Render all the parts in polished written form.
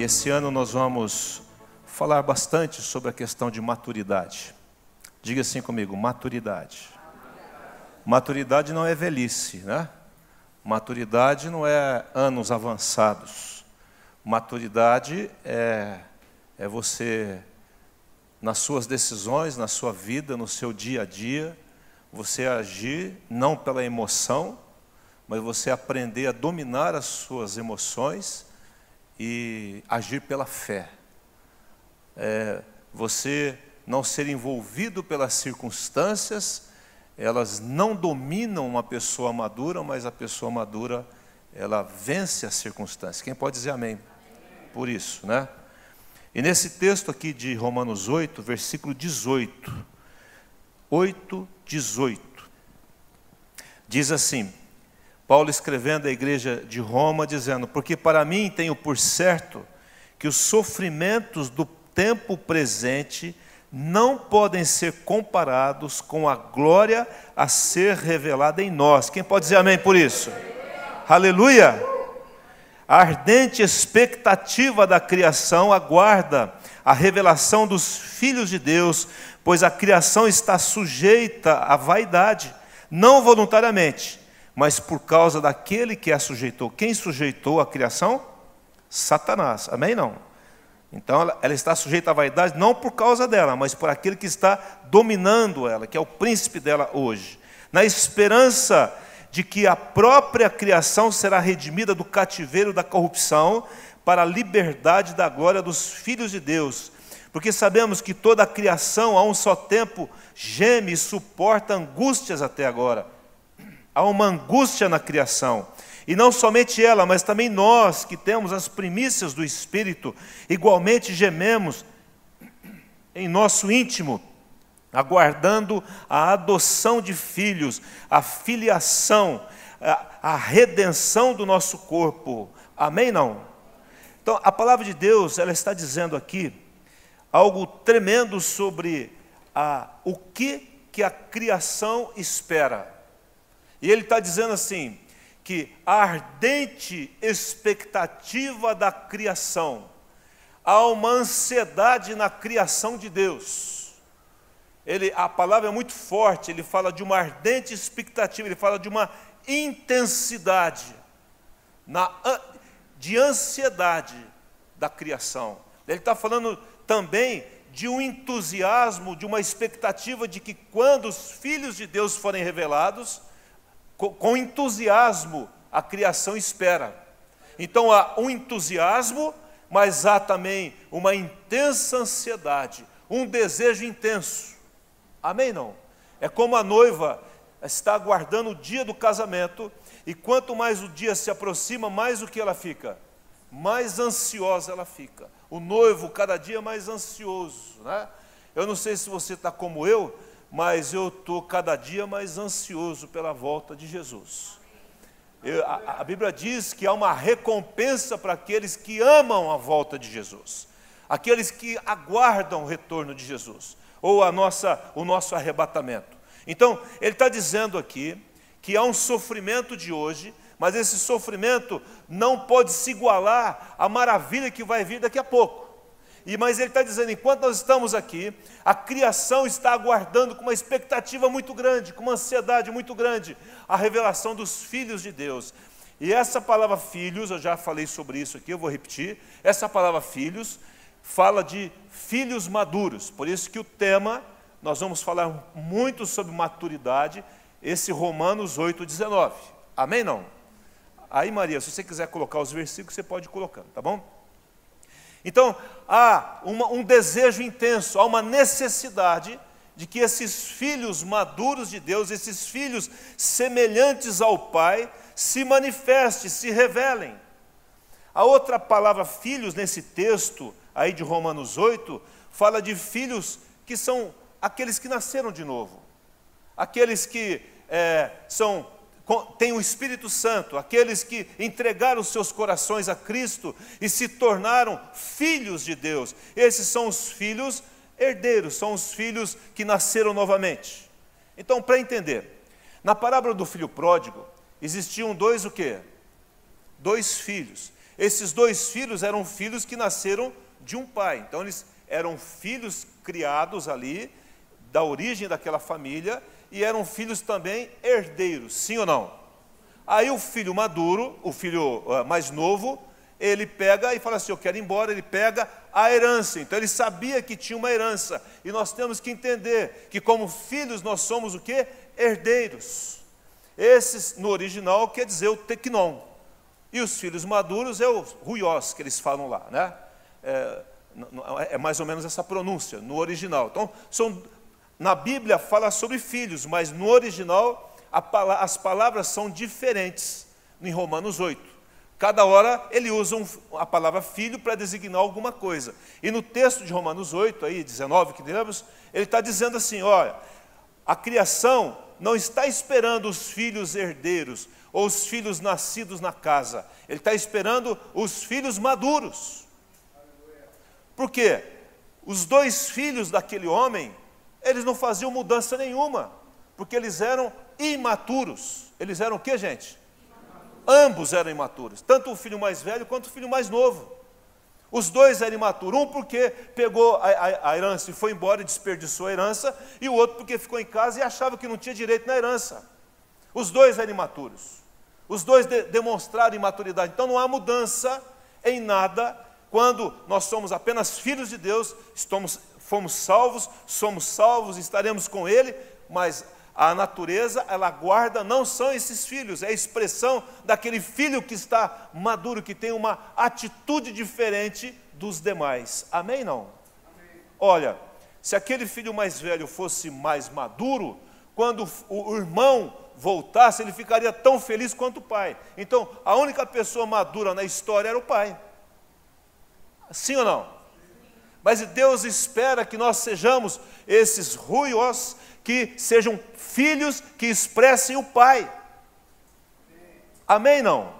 E esse ano nós vamos falar bastante sobre a questão de maturidade. Diga assim comigo, maturidade. Maturidade não é velhice, né? Maturidade não é anos avançados. Maturidade é você, nas suas decisões, na sua vida, no seu dia a dia, você agir não pela emoção, mas você aprender a dominar as suas emoções e agir pela fé. Você não ser envolvido pelas circunstâncias, elas não dominam uma pessoa madura, mas a pessoa madura, ela vence as circunstâncias. Quem pode dizer amém? Por isso, né? E nesse texto aqui de Romanos 8, versículo 18, 8:18, diz assim, Paulo escrevendo à igreja de Roma, dizendo: porque para mim tenho por certo que os sofrimentos do tempo presente não podem ser comparados com a glória a ser revelada em nós. Quem pode dizer amém por isso? Aleluia! A ardente expectativa da criação aguarda a revelação dos filhos de Deus, pois a criação está sujeita à vaidade, não voluntariamente, mas por causa daquele que a sujeitou. Quem sujeitou a criação? Satanás. Amém? Não. Então ela está sujeita à vaidade não por causa dela, mas por aquele que está dominando ela, que é o príncipe dela hoje. Na esperança de que a própria criação será redimida do cativeiro da corrupção para a liberdade da glória dos filhos de Deus. Porque sabemos que toda a criação a um só tempo geme e suporta angústias até agora. Há uma angústia na criação. E não somente ela, mas também nós que temos as primícias do Espírito, igualmente gememos em nosso íntimo, aguardando a adoção de filhos, a filiação, a redenção do nosso corpo. Amém, não? Então, a palavra de Deus, ela está dizendo aqui algo tremendo sobre o que a criação espera. E ele está dizendo assim, que a ardente expectativa da criação, há uma ansiedade na criação de Deus. A palavra é muito forte, ele fala de uma ardente expectativa, ele fala de uma intensidade, de ansiedade da criação. Ele está falando também de um entusiasmo, de uma expectativa de que quando os filhos de Deus forem revelados, com entusiasmo a criação espera. Então há um entusiasmo, mas há também uma intensa ansiedade, um desejo intenso. Amém, não? É como a noiva está aguardando o dia do casamento, e quanto mais o dia se aproxima, mais o que ela fica? Mais ansiosa ela fica. O noivo cada dia mais ansioso, né? Eu não sei se você está como eu, mas eu estou cada dia mais ansioso pela volta de Jesus. A Bíblia diz que há uma recompensa para aqueles que amam a volta de Jesus, aqueles que aguardam o retorno de Jesus, ou o nosso arrebatamento. Então, ele está dizendo aqui que há um sofrimento de hoje, mas esse sofrimento não pode se igualar à maravilha que vai vir daqui a pouco. Mas ele está dizendo, enquanto nós estamos aqui, a criação está aguardando com uma expectativa muito grande, com uma ansiedade muito grande, a revelação dos filhos de Deus. E essa palavra filhos, eu já falei sobre isso aqui, eu vou repetir, essa palavra filhos fala de filhos maduros, por isso que o tema, nós vamos falar muito sobre maturidade, esse Romanos 8:19. Amém, não? Aí, Maria, se você quiser colocar os versículos, você pode ir colocando, tá bom? Então, há um desejo intenso, há uma necessidade de que esses filhos maduros de Deus, esses filhos semelhantes ao Pai, se manifestem, se revelem. A outra palavra filhos nesse texto aí de Romanos 8, fala de filhos que são aqueles que nasceram de novo, aqueles que têm o Espírito Santo, aqueles que entregaram os seus corações a Cristo e se tornaram filhos de Deus. Esses são os filhos herdeiros, são os filhos que nasceram novamente. Então, para entender, na parábola do filho pródigo, existiam dois o quê? Dois filhos. esses dois filhos eram filhos que nasceram de um pai. Então eles eram filhos criados ali, da origem daquela família, e eram filhos também herdeiros, sim ou não? Aí o filho maduro, o filho mais novo, ele pega e fala assim, eu quero ir embora, ele pega a herança. Então ele sabia que tinha uma herança, e nós temos que entender que como filhos nós somos o quê? Herdeiros. Esses, no original, quer dizer o teknon. E os filhos maduros é o ruios, que eles falam lá, né? É mais ou menos essa pronúncia, no original. Então, na Bíblia fala sobre filhos, mas no original as palavras são diferentes, em Romanos 8. Cada hora ele usa a palavra filho para designar alguma coisa. E no texto de Romanos 8, aí, 19, que lemos, ele está dizendo assim, olha, a criação não está esperando os filhos herdeiros, ou os filhos nascidos na casa. Ele está esperando os filhos maduros. Por quê? Os dois filhos daquele homem, eles não faziam mudança nenhuma, porque eles eram imaturos. Eles eram o quê, gente? Ambos eram imaturos, tanto o filho mais velho quanto o filho mais novo. Os dois eram imaturos, um porque pegou a herança e foi embora e desperdiçou a herança, e o outro porque ficou em casa e achava que não tinha direito na herança. Os dois eram imaturos, os dois demonstraram imaturidade. Então não há mudança em nada quando nós somos apenas filhos de Deus, fomos salvos, somos salvos, estaremos com Ele, mas a natureza, ela guarda, não são esses filhos, é a expressão daquele filho que está maduro, que tem uma atitude diferente dos demais. Amém, não? Amém. Olha, se aquele filho mais velho fosse mais maduro, quando o irmão voltasse, ele ficaria tão feliz quanto o pai. Então, a única pessoa madura na história era o pai. Sim ou não? Mas Deus espera que nós sejamos esses ruios, que sejam filhos que expressem o Pai. Amém, não?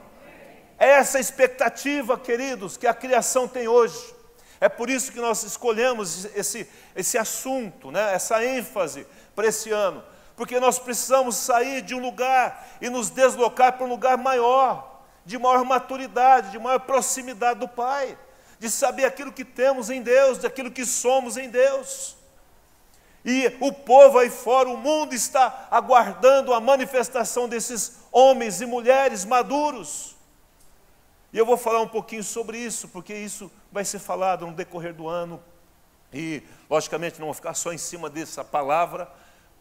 É essa a expectativa, queridos, que a criação tem hoje. É por isso que nós escolhemos esse assunto, né? Essa ênfase para esse ano. Porque nós precisamos sair de um lugar e nos deslocar para um lugar maior, de maior maturidade, de maior proximidade do Pai, de saber aquilo que temos em Deus, daquilo que somos em Deus. E o povo aí fora, o mundo está aguardando a manifestação desses homens e mulheres maduros. E eu vou falar um pouquinho sobre isso, porque isso vai ser falado no decorrer do ano. E, logicamente, não vou ficar só em cima dessa palavra,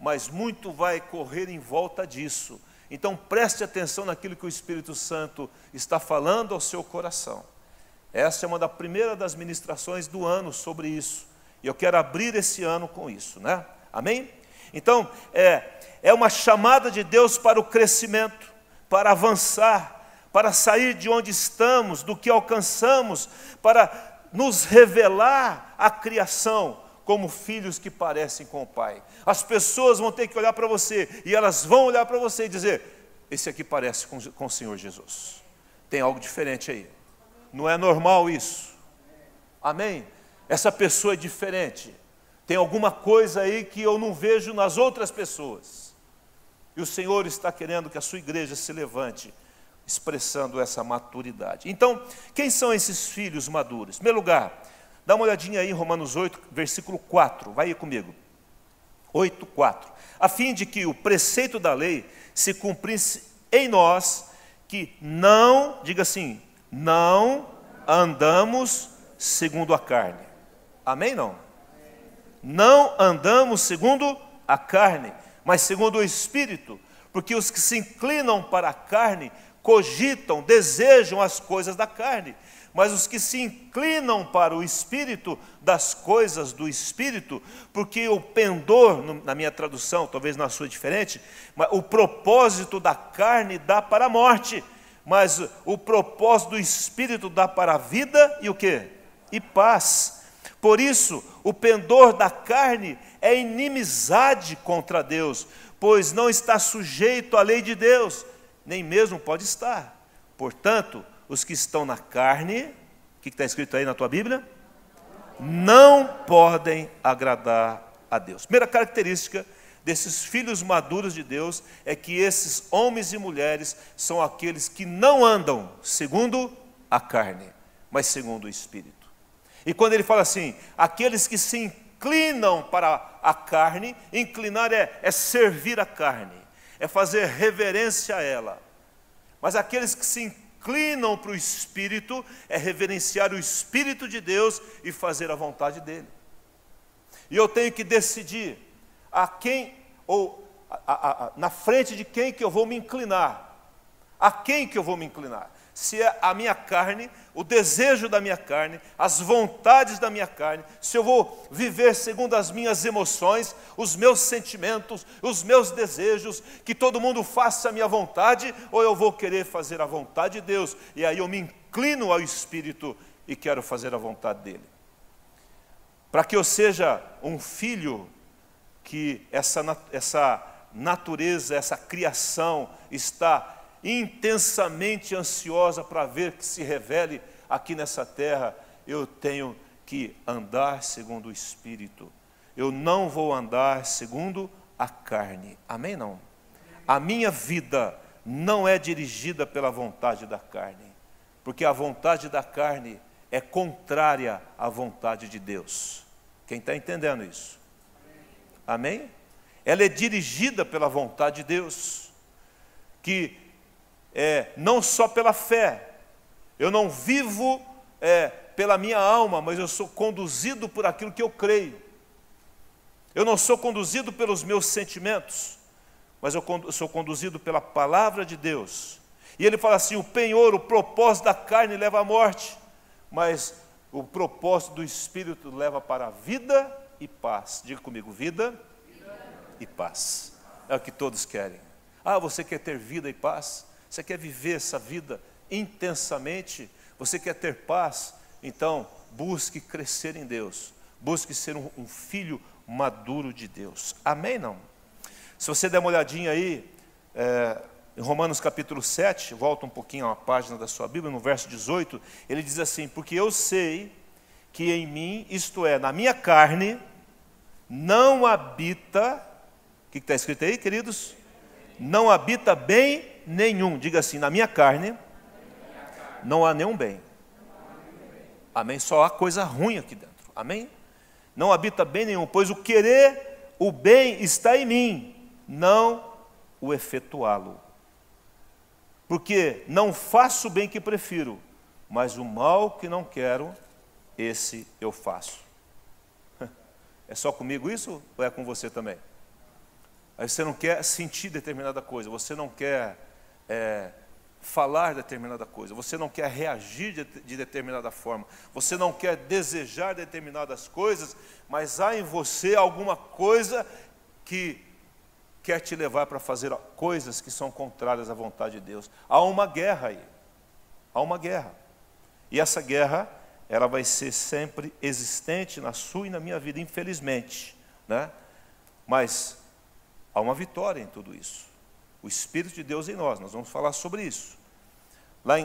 mas muito vai correr em volta disso. Então, preste atenção naquilo que o Espírito Santo está falando ao seu coração. Essa é uma das primeiras das ministrações do ano sobre isso. E eu quero abrir esse ano com isso, né? Amém? Então, é uma chamada de Deus para o crescimento, para avançar, para sair de onde estamos, do que alcançamos, para nos revelar a criação como filhos que parecem com o Pai. As pessoas vão ter que olhar para você, e elas vão olhar para você e dizer, esse aqui parece com o Senhor Jesus. Tem algo diferente aí. Não é normal isso. Amém? Essa pessoa é diferente. Tem alguma coisa aí que eu não vejo nas outras pessoas. E o Senhor está querendo que a sua igreja se levante, expressando essa maturidade. Então, quem são esses filhos maduros? Em primeiro lugar, dá uma olhadinha aí em Romanos 8, versículo 4. Vai aí comigo. 8, 4. A fim de que o preceito da lei se cumprisse em nós, que não, diga assim, não andamos segundo a carne. Amém, não? Não andamos segundo a carne, mas segundo o Espírito, porque os que se inclinam para a carne cogitam, desejam as coisas da carne, mas os que se inclinam para o Espírito, das coisas do Espírito, porque o pendor, na minha tradução, talvez na sua diferente, mas o propósito da carne dá para a morte, mas o propósito do Espírito dá para a vida e o quê? E paz. Por isso, o pendor da carne é inimizade contra Deus, pois não está sujeito à lei de Deus, nem mesmo pode estar. Portanto, os que estão na carne, o que está escrito aí na tua Bíblia? Não podem agradar a Deus. Primeira característica desses filhos maduros de Deus é que esses homens e mulheres são aqueles que não andam segundo a carne, mas segundo o Espírito. E quando ele fala assim, aqueles que se inclinam para a carne, inclinar é servir a carne, é fazer reverência a ela. Mas aqueles que se inclinam para o Espírito, é reverenciar o Espírito de Deus e fazer a vontade dele. E eu tenho que decidir a quem, ou na frente de quem que eu vou me inclinar. A quem que eu vou me inclinar? Se é a minha carne, o desejo da minha carne, as vontades da minha carne, se eu vou viver segundo as minhas emoções, os meus sentimentos, os meus desejos, que todo mundo faça a minha vontade, ou eu vou querer fazer a vontade de Deus, e aí eu me inclino ao Espírito e quero fazer a vontade dele. Para que eu seja um filho que essa natureza, essa criação está intensamente ansiosa para ver que se revele aqui nessa terra, eu tenho que andar segundo o Espírito. Eu não vou andar segundo a carne. Amém? Não. A minha vida não é dirigida pela vontade da carne, porque a vontade da carne é contrária à vontade de Deus. Quem está entendendo isso? Amém? Ela é dirigida pela vontade de Deus, que não só pela fé, eu não vivo pela minha alma, mas eu sou conduzido por aquilo que eu creio. Eu não sou conduzido pelos meus sentimentos, mas eu sou conduzido pela palavra de Deus. E ele fala assim, o penhor, o propósito da carne leva à morte, mas o propósito do Espírito leva para a vida e paz. Diga comigo, vida e paz. É o que todos querem. Ah, você quer ter vida e paz? Você quer viver essa vida intensamente? Você quer ter paz? Então, busque crescer em Deus. Busque ser um filho maduro de Deus. Amém, não? Se você der uma olhadinha aí, em Romanos capítulo 7, volta um pouquinho a uma página da sua Bíblia, no verso 18, ele diz assim, porque eu sei que em mim, isto é, na minha carne, não habita, o que está escrito aí, queridos? Não habita bem nenhum, diga assim, na minha carne não há nenhum bem. Amém? Só há coisa ruim aqui dentro. Amém? Não habita bem nenhum, pois o querer, o bem está em mim, não o efetuá-lo. Porque não faço o bem que prefiro, mas o mal que não quero, esse eu faço. É só comigo isso ou é com você também? Aí você não quer sentir determinada coisa, você não quer falar determinada coisa, você não quer reagir de determinada forma, você não quer desejar determinadas coisas, mas há em você alguma coisa que quer te levar para fazer coisas que são contrárias à vontade de Deus. Há uma guerra aí, há uma guerra, e essa guerra, ela vai ser sempre existente na sua e na minha vida, infelizmente, né? Mas há uma vitória em tudo isso. O Espírito de Deus em nós vamos falar sobre isso.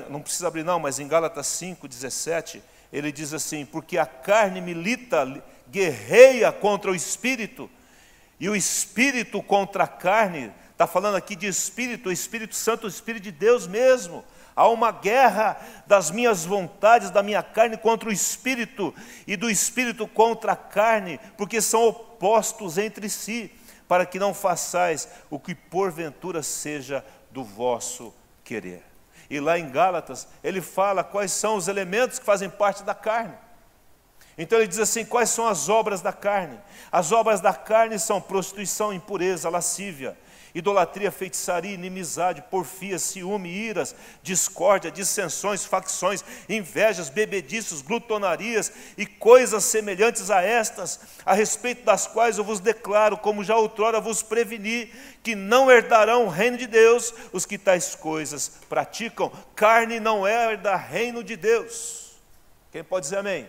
Não precisa abrir não, mas em Gálatas 5:17, ele diz assim, porque a carne milita, guerreia contra o Espírito, e o Espírito contra a carne, está falando aqui de Espírito, o Espírito Santo, o Espírito de Deus mesmo. Há uma guerra das minhas vontades, da minha carne contra o Espírito, e do Espírito contra a carne, porque são opostos entre si, para que não façais o que porventura seja do vosso querer. E lá em Gálatas, ele fala quais são os elementos que fazem parte da carne. Então ele diz assim, quais são as obras da carne? As obras da carne são prostituição, impureza, lascívia, idolatria, feitiçaria, inimizade, porfia, ciúme, iras, discórdia, dissensões, facções, invejas, bebediços, glutonarias e coisas semelhantes a estas, a respeito das quais eu vos declaro, como já outrora vos preveni, que não herdarão o reino de Deus os que tais coisas praticam. Carne não herda reino de Deus. Quem pode dizer amém?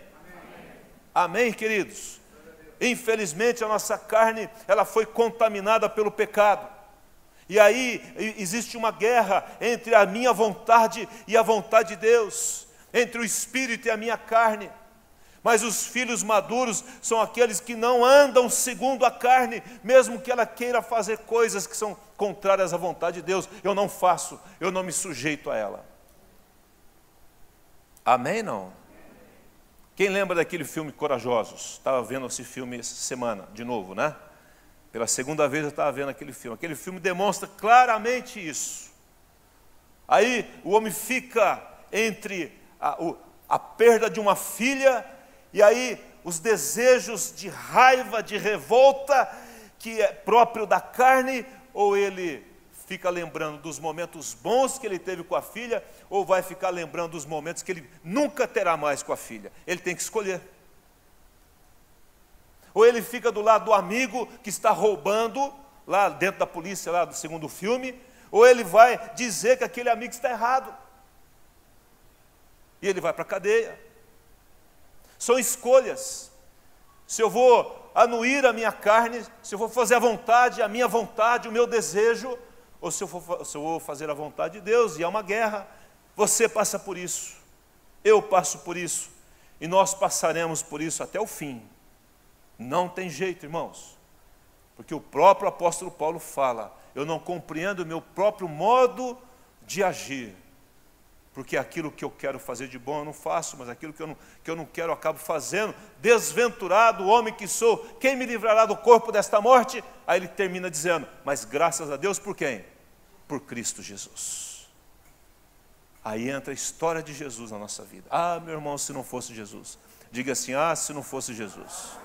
Amém, queridos? Infelizmente a nossa carne, ela foi contaminada pelo pecado. E aí existe uma guerra entre a minha vontade e a vontade de Deus, entre o Espírito e a minha carne. Mas os filhos maduros são aqueles que não andam segundo a carne, mesmo que ela queira fazer coisas que são contrárias à vontade de Deus. Eu não faço, eu não me sujeito a ela. Amém, não? Quem lembra daquele filme Corajosos? Estava vendo esse filme essa semana, de novo, né? Pela segunda vez eu estava vendo aquele filme. Aquele filme demonstra claramente isso. Aí o homem fica entre a perda de uma filha e aí os desejos de raiva, de revolta, que é próprio da carne, ou ele fica lembrando dos momentos bons que ele teve com a filha, ou vai ficar lembrando dos momentos que ele nunca terá mais com a filha. Ele tem que escolher. Ou ele fica do lado do amigo que está roubando, lá dentro da polícia, lá do segundo filme, ou ele vai dizer que aquele amigo está errado. E ele vai para a cadeia. São escolhas. Se eu vou anuir a minha carne, se eu vou fazer a minha vontade, o meu desejo, ou se eu vou fazer a vontade de Deus, e é uma guerra. Você passa por isso, eu passo por isso, e nós passaremos por isso até o fim. Não tem jeito, irmãos, porque o próprio apóstolo Paulo fala: eu não compreendo o meu próprio modo de agir, porque aquilo que eu quero fazer de bom eu não faço, mas aquilo que eu não quero eu acabo fazendo. Desventurado o homem que sou, quem me livrará do corpo desta morte? Aí ele termina dizendo: mas graças a Deus por quem? Por Cristo Jesus. Aí entra a história de Jesus na nossa vida. Ah, meu irmão, se não fosse Jesus. Diga assim: ah, se não fosse Jesus.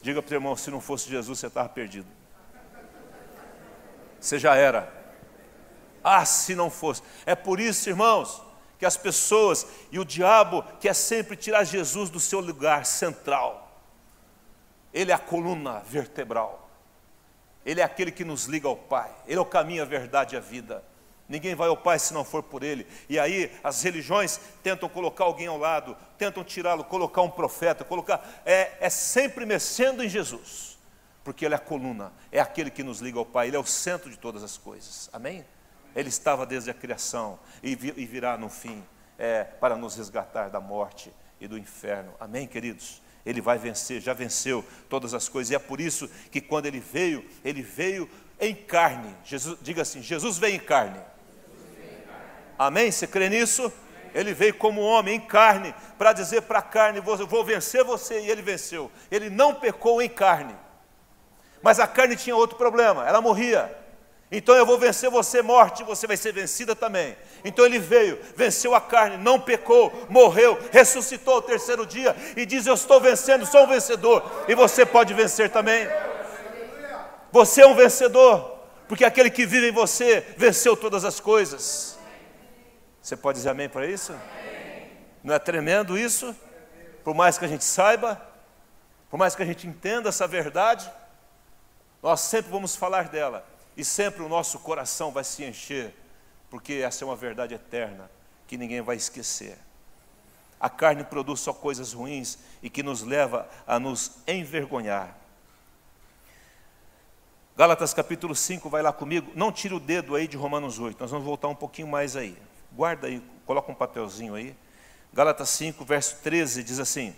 Diga para o teu irmão: se não fosse Jesus, você estava perdido. Você já era. Ah, se não fosse. É por isso, irmãos, que as pessoas e o diabo quer sempre tirar Jesus do seu lugar central. Ele é a coluna vertebral. Ele é aquele que nos liga ao Pai. Ele é o caminho, a verdade e a vida. Ninguém vai ao Pai se não for por Ele. E aí as religiões tentam colocar alguém ao lado, tentam tirá-lo, colocar um profeta, é sempre mexendo em Jesus. Porque Ele é a coluna, é aquele que nos liga ao Pai. Ele é o centro de todas as coisas. Amém? Ele estava desde a criação e virá no fim para nos resgatar da morte e do inferno. Amém, queridos? Ele vai vencer, já venceu todas as coisas. E é por isso que quando Ele veio em carne. Jesus, diga assim: Jesus veio em carne. Amém? Você crê nisso? Ele veio como homem, em carne, para dizer para a carne: eu vou vencer você, e Ele venceu. Ele não pecou em carne. Mas a carne tinha outro problema, ela morria. Então eu vou vencer você, morte, você vai ser vencida também. Então Ele veio, venceu a carne, não pecou, morreu, ressuscitou ao terceiro dia e diz: eu estou vencendo, sou um vencedor. E você pode vencer também. Você é um vencedor, porque aquele que vive em você venceu todas as coisas. Você pode dizer amém para isso? Não é tremendo isso? Por mais que a gente saiba, por mais que a gente entenda essa verdade, nós sempre vamos falar dela. E sempre o nosso coração vai se encher, porque essa é uma verdade eterna, que ninguém vai esquecer. A carne produz só coisas ruins e que nos leva a nos envergonhar. Gálatas capítulo 5, vai lá comigo. Não tire o dedo aí de Romanos 8, nós vamos voltar um pouquinho mais aí. Guarda aí, coloca um papelzinho aí. Gálatas 5, verso 13, diz assim: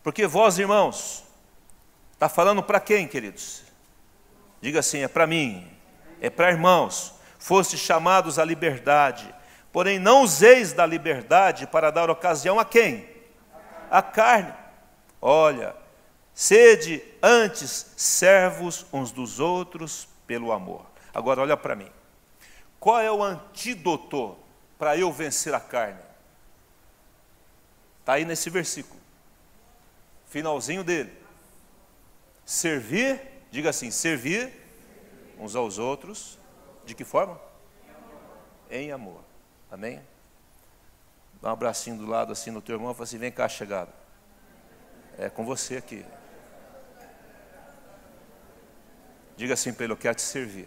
porque vós, irmãos, está falando para quem, queridos? Diga assim: é para mim, é para irmãos. Fostes chamados à liberdade, porém não useis da liberdade para dar ocasião a quem? A carne. Olha, sede antes servos uns dos outros pelo amor. Agora olha para mim. Qual é o antídoto para eu vencer a carne? Está aí nesse versículo. Finalzinho dele. Servir, diga assim: servir uns aos outros. De que forma? Em amor. Amém? Dá um abracinho do lado assim no teu irmão e fala assim: vem cá, chegado. É com você aqui. Diga assim para ele: eu quero te servir.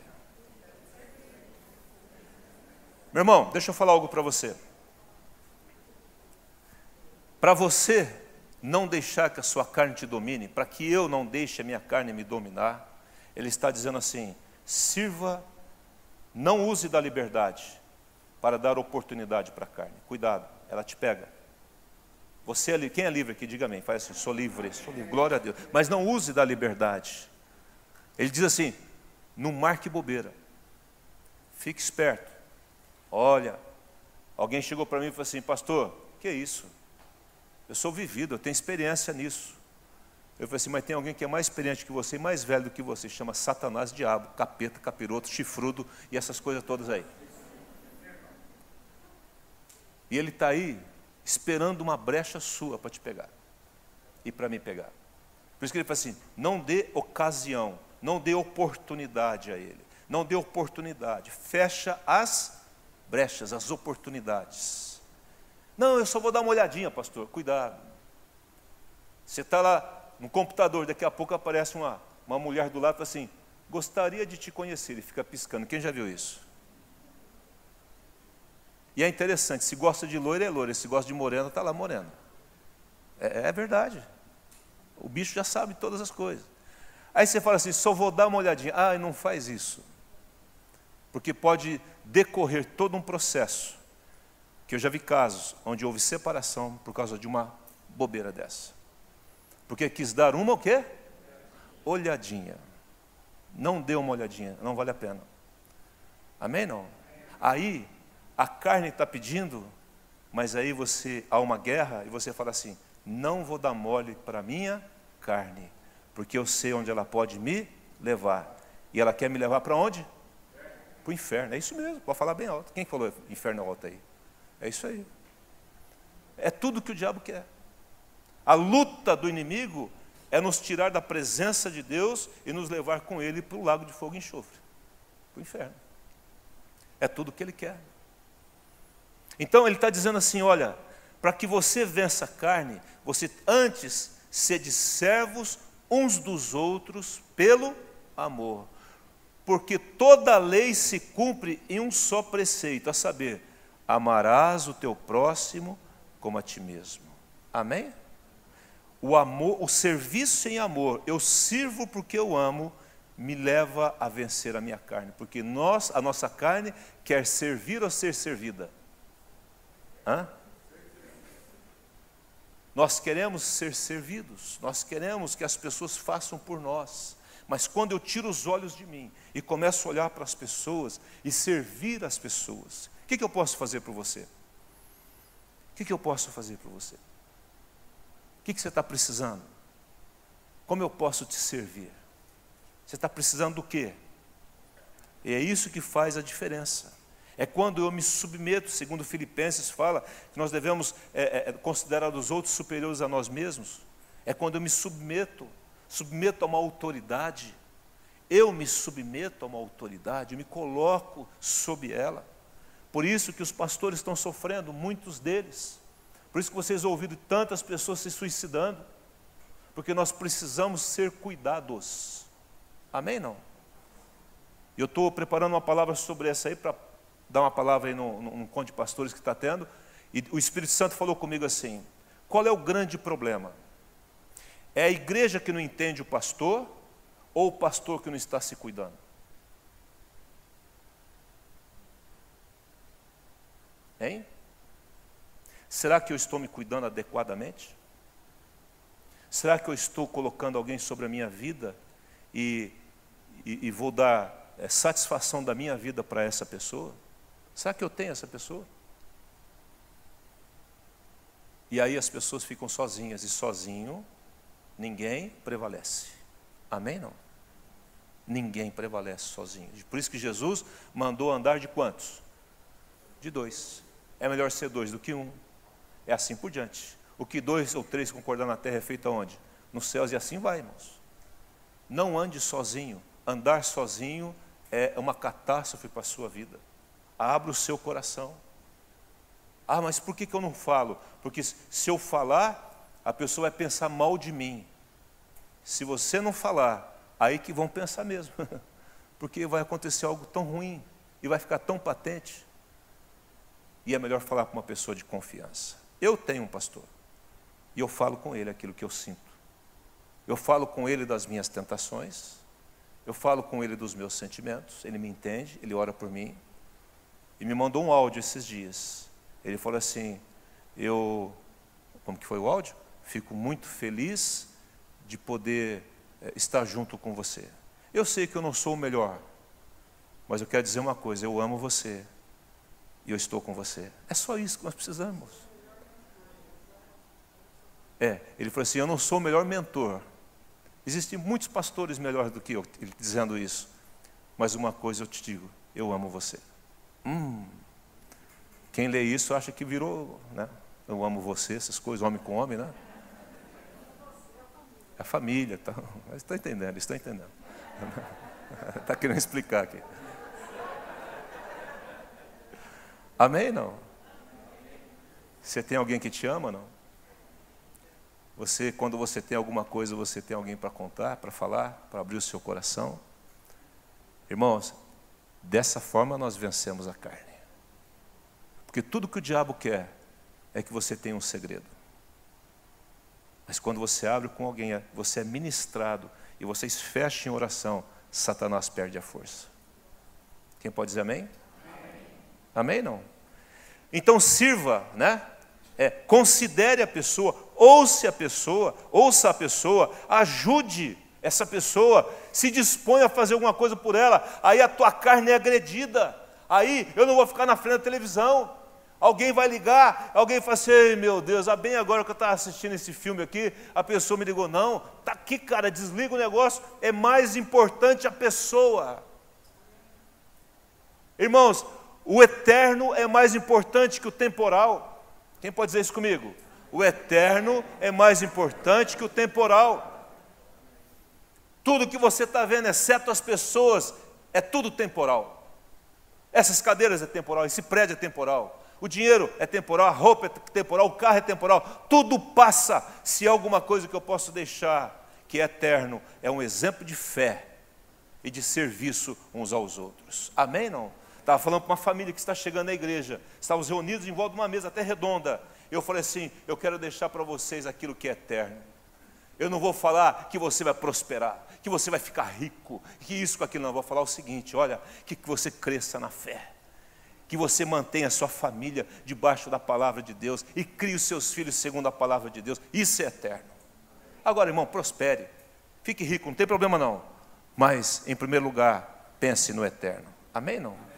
Meu irmão, deixa eu falar algo para você. Para você não deixar que a sua carne te domine, para que eu não deixe a minha carne me dominar, Ele está dizendo assim: sirva, não use da liberdade para dar oportunidade para a carne. Cuidado, ela te pega. Você é livre. Quem é livre aqui? Diga amém. Faz assim: sou livre, glória a Deus. Mas não use da liberdade. Ele diz assim: não marque bobeira. Fique esperto. Olha, Alguém chegou para mim e falou assim: pastor, que é isso? Eu sou vivido, eu tenho experiência nisso. Eu falei assim: mas tem alguém que é mais experiente que você, mais velho do que você, chama Satanás, diabo, capeta, capiroto, chifrudo e essas coisas todas aí. E ele está aí esperando uma brecha sua para te pegar e para me pegar. Por isso que ele fala assim: não dê ocasião, não dê oportunidade a ele, não dê oportunidade, fecha as brechas, as oportunidades. Não, eu só vou dar uma olhadinha, pastor. Cuidado. Você está lá no computador, daqui a pouco aparece uma mulher do lado e fala assim: gostaria de te conhecer. Ele fica piscando. Quem já viu isso? E é interessante, se gosta de loira, é loira. Se gosta de morena, está lá morena. É verdade. O bicho já sabe todas as coisas. Aí você fala assim: só vou dar uma olhadinha. Ah, não faz isso. Porque pode decorrer todo um processo. Que eu já vi casos onde houve separação por causa de uma bobeira dessa. Porque quis dar uma o quê? Olhadinha. Não dê uma olhadinha, não vale a pena. Amém, não? Aí, a carne está pedindo, mas aí há uma guerra e você fala assim: não vou dar mole para a minha carne, porque eu sei onde ela pode me levar. E ela quer me levar para onde? Para o inferno. É isso mesmo, pode falar bem alto. Quem falou inferno alto aí? É isso aí. É tudo que o diabo quer. A luta do inimigo é nos tirar da presença de Deus e nos levar com ele para o lago de fogo e enxofre, para o inferno. É tudo o que ele quer. Então ele está dizendo assim: olha, para que você vença a carne, você antes sede servos uns dos outros pelo amor. Porque toda a lei se cumpre em um só preceito, a saber, amarás o teu próximo como a ti mesmo. Amém? O amor, o serviço em amor, eu sirvo porque eu amo, me leva a vencer a minha carne. Porque a nossa carne quer servir ou ser servida? Hã? Nós queremos ser servidos, nós queremos que as pessoas façam por nós. Mas quando eu tiro os olhos de mim e começo a olhar para as pessoas e servir as pessoas, o que eu posso fazer por você? O que eu posso fazer por você? O que você está precisando? Como eu posso te servir? Você está precisando do quê? E é isso que faz a diferença. É quando eu me submeto, segundo Filipenses fala, que nós devemos considerar os outros superiores a nós mesmos. É quando eu me submeto a uma autoridade. Eu me submeto a uma autoridade, eu me coloco sob ela. Por isso que os pastores estão sofrendo, muitos deles. Por isso que vocês ouviram tantas pessoas se suicidando. Porque nós precisamos ser cuidados. Amém, não? Eu estou preparando uma palavra sobre essa aí, para dar uma palavra aí no conto de pastores que está tendo. E o Espírito Santo falou comigo assim: qual é o grande problema? É a igreja que não entende o pastor, ou o pastor que não está se cuidando? Hein? Será que eu estou me cuidando adequadamente? Será que eu estou colocando alguém sobre a minha vida e vou dar satisfação da minha vida para essa pessoa? Será que eu tenho essa pessoa? E aí as pessoas ficam sozinhas, e sozinho ninguém prevalece. Amém, não? Ninguém prevalece sozinho. Por isso que Jesus mandou andar de quantos? De 2. É melhor ser 2 do que 1. É assim por diante. O que 2 ou 3 concordar na terra é feito aonde? Nos céus, e assim vai, irmãos. Não ande sozinho. Andar sozinho é uma catástrofe para a sua vida. Abra o seu coração. Ah, mas por que eu não falo? Porque se eu falar, a pessoa vai pensar mal de mim. Se você não falar, aí que vão pensar mesmo. Porque vai acontecer algo tão ruim e vai ficar tão patente. E é melhor falar com uma pessoa de confiança. Eu tenho um pastor e eu falo com ele aquilo que eu sinto. Eu falo com ele das minhas tentações, eu falo com ele dos meus sentimentos, ele me entende, ele ora por mim. E me mandou um áudio esses dias. Ele falou assim: como que foi o áudio? Fico muito feliz de poder estar junto com você. Eu sei que eu não sou o melhor, mas eu quero dizer uma coisa: eu amo você. e eu estou com você. É só isso que nós precisamos. Ele falou assim, eu não sou o melhor mentor. Existem muitos pastores melhores do que eu, ele dizendo isso. Mas uma coisa eu te digo, eu amo você. Quem lê isso acha que virou, né? Eu amo você, essas coisas, homem com homem, né? É a família, tá? Mas estão entendendo, estão entendendo. Está querendo explicar aqui. Amém, não? Você tem alguém que te ama, não? Quando você tem alguma coisa, você tem alguém para contar, para falar, para abrir o seu coração. Irmãos, dessa forma nós vencemos a carne. Porque tudo que o diabo quer é que você tenha um segredo. Mas quando você abre com alguém, você é ministrado e vocês fecham em oração, Satanás perde a força. Quem pode dizer amém? Amém, não? Então sirva, né? Considere a pessoa, ouça a pessoa, ajude essa pessoa, se dispõe a fazer alguma coisa por ela, aí a tua carne é agredida, aí eu não vou ficar na frente da televisão, alguém vai ligar, alguém fala assim, meu Deus, bem agora que eu estava assistindo esse filme aqui, a pessoa me ligou, não, está aqui cara, desliga o negócio, é mais importante a pessoa. Irmãos, o eterno é mais importante que o temporal. Quem pode dizer isso comigo? O eterno é mais importante que o temporal. Tudo que você está vendo, exceto as pessoas, é tudo temporal. Essas cadeiras é temporal, esse prédio é temporal, o dinheiro é temporal, a roupa é temporal, o carro é temporal, tudo passa. Se há alguma coisa que eu posso deixar que é eterno, é um exemplo de fé e de serviço uns aos outros. Amém, não? Estava falando para uma família que está chegando à igreja, estávamos reunidos em volta de uma mesa até redonda. Eu falei assim, eu quero deixar para vocês aquilo que é eterno. Eu não vou falar que você vai prosperar, que você vai ficar rico, que isso, com aquilo, não. Eu vou falar o seguinte, olha, que você cresça na fé, que você mantenha a sua família debaixo da palavra de Deus e crie os seus filhos segundo a palavra de Deus. Isso é eterno. Agora, irmão, prospere, fique rico, não tem problema não. Mas, em primeiro lugar, pense no eterno. Amém, não?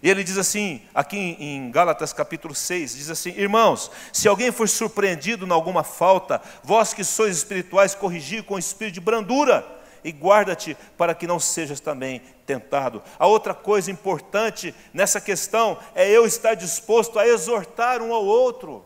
E ele diz assim, aqui em Gálatas capítulo 6, diz assim, irmãos, se alguém for surpreendido em alguma falta, vós que sois espirituais, corrigi com espírito de brandura, e guarda-te para que não sejas também tentado. A outra coisa importante nessa questão é eu estar disposto a exortar um ao outro.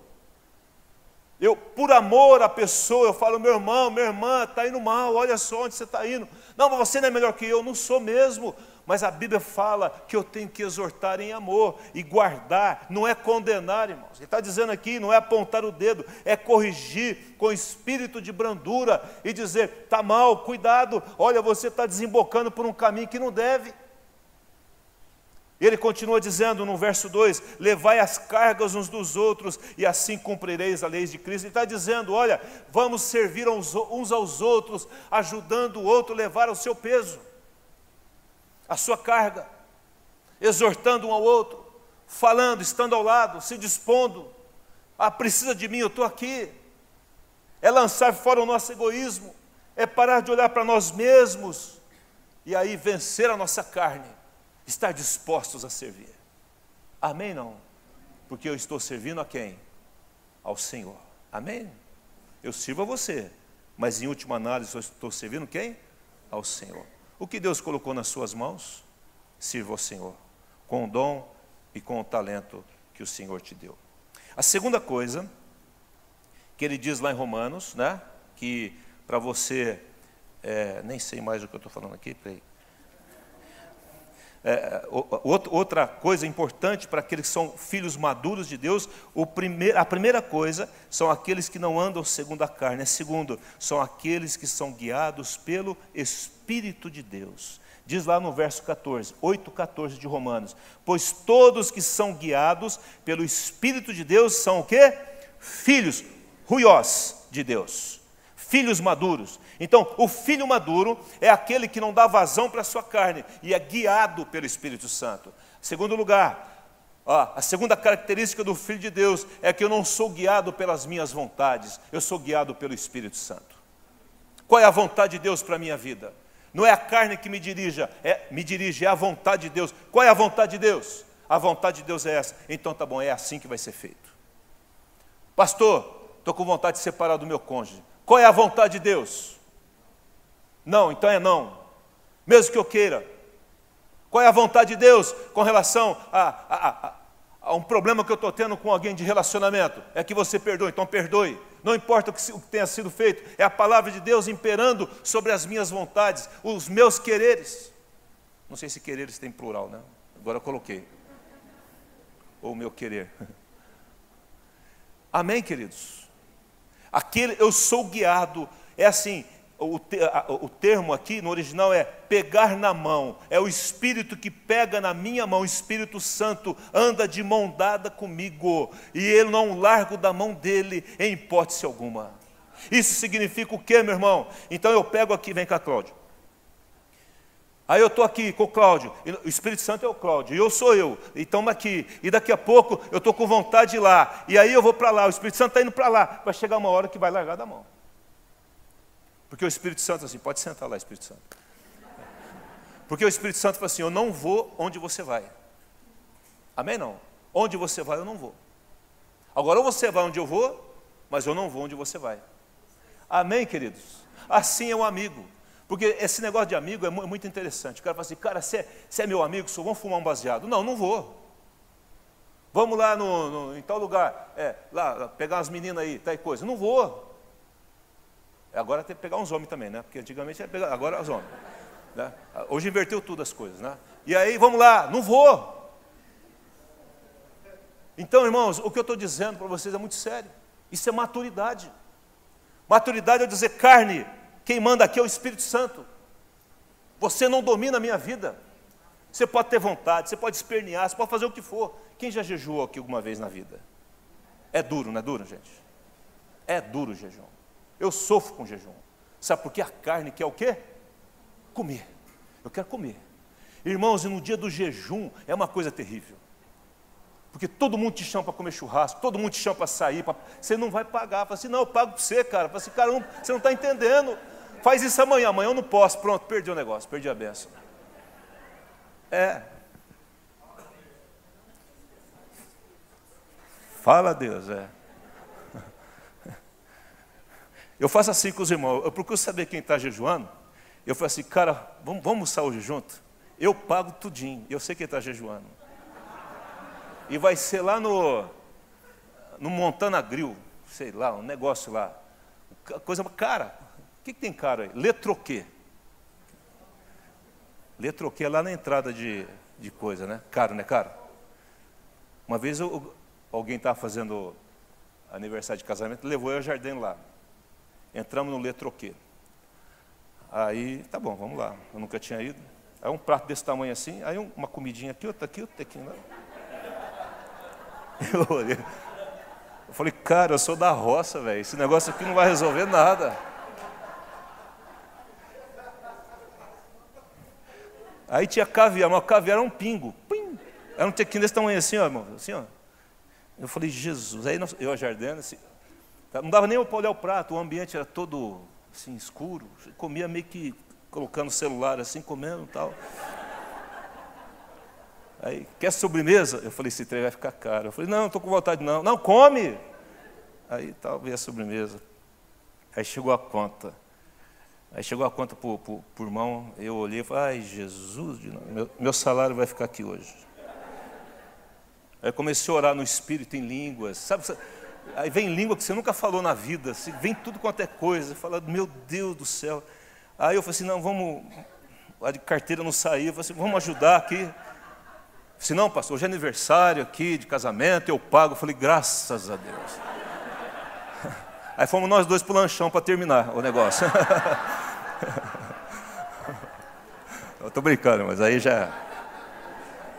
Eu, por amor à pessoa, eu falo, meu irmão, minha irmã, está indo mal, olha só onde você está indo. Não, mas você não é melhor que eu, não sou mesmo. Mas a Bíblia fala que eu tenho que exortar em amor e guardar, não é condenar, irmãos. Ele está dizendo aqui, não é apontar o dedo, é corrigir com espírito de brandura e dizer, está mal, cuidado, olha, você está desembocando por um caminho que não deve. E ele continua dizendo no verso 2, levai as cargas uns dos outros e assim cumprireis a lei de Cristo. Ele está dizendo, olha, vamos servir uns aos outros, ajudando o outro a levar o seu peso, a sua carga, exortando um ao outro, falando, estando ao lado, se dispondo. Precisa de mim, eu estou aqui. É lançar fora o nosso egoísmo, é parar de olhar para nós mesmos e aí vencer a nossa carne, estar dispostos a servir. Amém, não? Porque eu estou servindo a quem? Ao Senhor. Amém? Eu sirvo a você, mas em última análise eu estou servindo quem? Ao Senhor. O que Deus colocou nas suas mãos, sirva ao Senhor, com o dom e com o talento que o Senhor te deu. A segunda coisa, que ele diz lá em Romanos, né, que para você, nem sei mais o que eu estou falando aqui, peraí. Outra coisa importante para aqueles que são filhos maduros de Deus, a primeira coisa são aqueles que não andam segundo a carne. A segunda, são aqueles que são guiados pelo Espírito de Deus. Diz lá no verso 14, 8:14 de Romanos, pois todos que são guiados pelo Espírito de Deus são o quê? Filhos, huios de Deus, filhos maduros. Então, o filho maduro é aquele que não dá vazão para a sua carne e é guiado pelo Espírito Santo. Segundo lugar, a segunda característica do filho de Deus é que eu não sou guiado pelas minhas vontades, eu sou guiado pelo Espírito Santo. Qual é a vontade de Deus para a minha vida? Não é a carne que me dirige, é a vontade de Deus. Qual é a vontade de Deus? A vontade de Deus é essa. Então tá bom, é assim que vai ser feito. Pastor, estou com vontade de separar do meu cônjuge. Qual é a vontade de Deus? Não, então é não. Mesmo que eu queira. Qual é a vontade de Deus com relação a um problema que eu estou tendo com alguém de relacionamento? É que você perdoe, então perdoe. Não importa o que tenha sido feito, é a palavra de Deus imperando sobre as minhas vontades, os meus quereres. Não sei se quereres tem plural, né? Agora eu coloquei. Ou o meu querer. Amém, queridos? Aquele eu sou guiado, é assim, o termo aqui no original é pegar na mão, é o Espírito que pega na minha mão, o Espírito Santo anda de mão dada comigo, e eu não largo da mão dele em hipótese alguma. Isso significa o quê, meu irmão? Então eu pego aqui, vem cá, Cláudio. Aí eu estou aqui com o Cláudio, o Espírito Santo é o Cláudio, e eu sou eu, e estamos aqui, e daqui a pouco eu estou com vontade de ir lá, e aí eu vou para lá, o Espírito Santo está indo para lá, vai chegar uma hora que vai largar da mão. Porque o Espírito Santo, assim, pode sentar lá, Espírito Santo. Porque o Espírito Santo fala assim, eu não vou onde você vai. Amém, não? Onde você vai, eu não vou. Agora, ou você vai onde eu vou, mas eu não vou onde você vai. Amém, queridos? Assim é um amigo. Porque esse negócio de amigo é muito interessante. O cara fala assim, cara, você é meu amigo, só vamos fumar um baseado. Não, não vou. Vamos lá em tal lugar, lá pegar umas meninas aí, tal coisa. Não vou. Agora tem que pegar uns homens também, né? Porque antigamente era pegar, agora os homens. Né? Hoje inverteu tudo as coisas, né? E aí, vamos lá, não vou. Então, irmãos, o que eu estou dizendo para vocês é muito sério. Isso é maturidade. Maturidade é dizer, carne, quem manda aqui é o Espírito Santo. Você não domina a minha vida. Você pode ter vontade, você pode espernear, você pode fazer o que for. Quem já jejuou aqui alguma vez na vida? É duro, não é duro, gente? É duro o jejum. Eu sofro com jejum. Sabe por quê? A carne quer o quê? Comer. Eu quero comer. Irmãos, e no dia do jejum é uma coisa terrível. Porque todo mundo te chama para comer churrasco, todo mundo te chama para sair, você não vai pagar. Fala assim, não, eu pago para você, cara. Fala assim, cara, você não está entendendo. Faz isso amanhã, amanhã eu não posso. Pronto, perdi o negócio, perdi a benção. Fala a Deus, Eu faço assim com os irmãos, eu procuro saber quem está jejuando. Eu falo assim, cara, vamos almoçar hoje junto? Eu pago tudinho, eu sei quem está jejuando. E vai ser lá no Montana Grill, sei lá, um negócio lá. Coisa cara, o que tem caro aí? Letroquê. Letroquê é lá na entrada de coisa, né? Caro, né, caro? Uma vez alguém estava fazendo aniversário de casamento, levou eu ao jardim lá. Entramos no Letroquê. Aí, tá bom, vamos lá. Eu nunca tinha ido. Aí um prato desse tamanho assim, aí uma comidinha aqui, outra aqui, lá. Eu olhei. Eu falei, cara, eu sou da roça, velho. Esse negócio aqui não vai resolver nada. Aí tinha caviar, mas o caviar era um pingo. Pim. Era um tequinho desse tamanho assim, ó, irmão. Assim, ó. Eu falei, Jesus. Aí eu jardando, assim, não dava nem para olhar o prato, o ambiente era todo assim, escuro. Comia meio que colocando o celular assim, comendo e tal. Aí, quer sobremesa? Eu falei, esse trem vai ficar caro. Eu falei, não estou com vontade não. Não, come! Aí tal, veio a sobremesa. Aí chegou a conta. Aí chegou a conta por irmão, eu olhei e falei, ai Jesus, meu salário vai ficar aqui hoje. Aí eu comecei a orar no Espírito em línguas, sabe? Aí vem língua que você nunca falou na vida, assim, vem tudo quanto é coisa, fala, meu Deus do céu. Aí eu falei assim, não, vamos, a carteira não saiu, eu falei assim, vamos ajudar aqui. Eu disse, não, pastor, hoje é aniversário aqui de casamento, eu pago. Eu falei, graças a Deus. Aí fomos nós dois para o lanchão para terminar o negócio. Eu estou brincando, mas aí já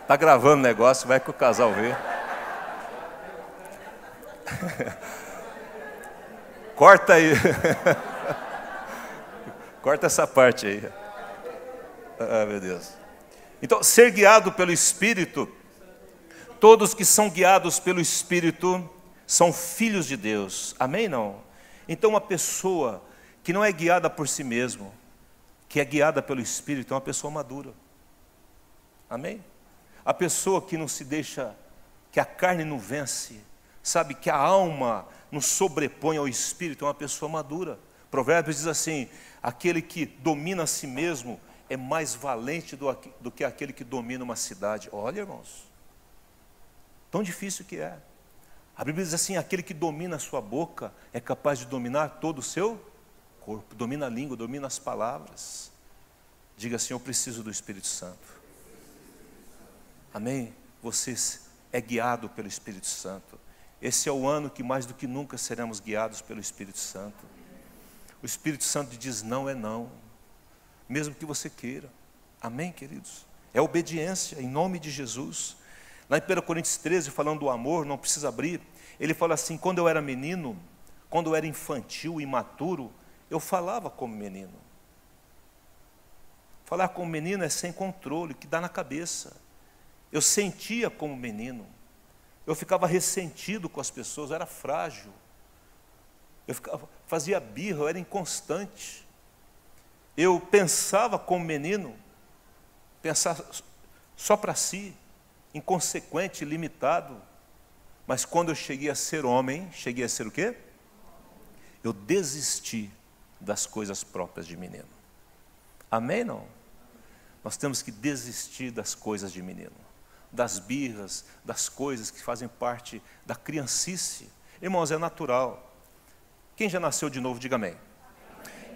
está gravando o negócio, vai que o casal vê. Corta aí. Corta essa parte aí. Ah, meu Deus. Então, ser guiado pelo Espírito, todos que são guiados pelo Espírito são filhos de Deus. Amém, não? Então, uma pessoa que não é guiada por si mesmo, que é guiada pelo Espírito, é uma pessoa madura. Amém? A pessoa que não se deixa, que a carne não vence, sabe, que a alma não sobrepõe ao espírito, é uma pessoa madura. Provérbios diz assim: aquele que domina a si mesmo é mais valente do que aquele que domina uma cidade. Olha, irmãos, tão difícil que é. A Bíblia diz assim: aquele que domina a sua boca é capaz de dominar todo o seu corpo, domina a língua, domina as palavras. Diga assim: eu preciso do Espírito Santo. Amém? Você é guiado pelo Espírito Santo. Esse é o ano que mais do que nunca seremos guiados pelo Espírito Santo. O Espírito Santo diz não é não, mesmo que você queira. Amém, queridos? É obediência, em nome de Jesus. Lá em 1 Coríntios 13, falando do amor, não precisa abrir, ele fala assim: quando eu era menino, quando eu era infantil, imaturo, eu falava como menino. Falar como menino é sem controle, que dá na cabeça. Eu sentia como menino, eu ficava ressentido com as pessoas, eu era frágil, fazia birra, eu era inconstante. Eu pensava como menino, pensava só para si, inconsequente, limitado. Mas quando eu cheguei a ser homem, cheguei a ser o quê? Eu desisti das coisas próprias de menino. Amém, não? Nós temos que desistir das coisas de menino, das birras, das coisas que fazem parte da criancice. Irmãos, é natural. Quem já nasceu de novo, diga amém.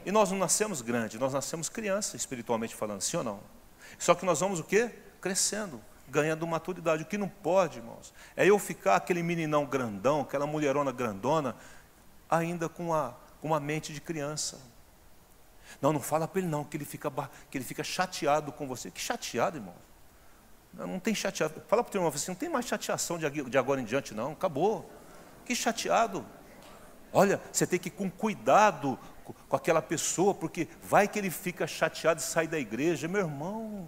E nós não nascemos grande, nós nascemos criança, espiritualmente falando, sim ou não? Só que nós vamos o quê? Crescendo, ganhando maturidade. O que não pode, irmãos, é eu ficar aquele meninão grandão, aquela mulherona grandona, ainda com uma mente de criança. Não fala para ele não, que ele fica chateado com você. Que chateado, irmão? Não tem chateado. Fala para o teu irmão assim: não tem mais chateação de agora em diante, não. Acabou. Que chateado. Olha, você tem que ir com cuidado com aquela pessoa, porque vai que ele fica chateado e sai da igreja. Meu irmão,